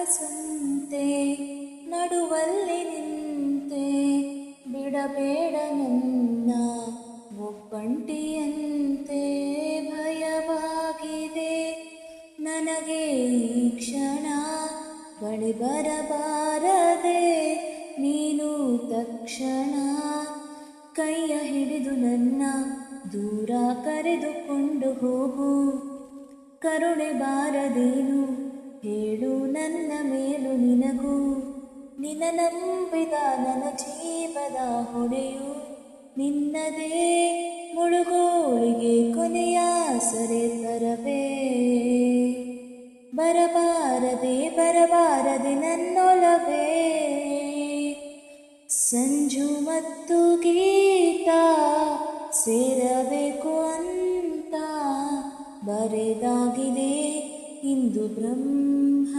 ಸಂತೆ ನಡುವಲ್ಲಿ ನಿಂತೆ ಬಿಡಬೇಡ ನನ್ನ ಒಬ್ಬಂಟಿಯಂತೆ ಭಯವಾಗಿದೆ ನನಗೆ ಈ ಕ್ಷಣ ಬಳಿ ಬರಬಾರದೆ ನೀನು ತಕ್ಷಣ ಕೈಯ ಹಿಡಿದು ನನ್ನ ದೂರ ಕರೆದುಕೊಂಡು ಹೋಗು ಕರುಣೆ ಬಾರದೇನು ಹೇಳು ನನ್ನ ಮೇಲೂ ನಿನಗೂ ನಿನ್ನ ನಂಬಿದ ನನ್ನ ಜೀವದ ಹೊಣೆಯು ನಿನ್ನದೇ ಮುಳುಗೋಳಿಗೆ ಕೊನೆಯ ಸರೆ ತರವೇ ಬರಬಾರದೆ ನನ್ನೊಲವೇ ಸಂಜು ಮತ್ತು ಗೀತ ಸೇರಬೇಕು ಅಂತ ಬರೆದಾಗಿದೆ ಇಂದು ಬ್ರಹ್ಮ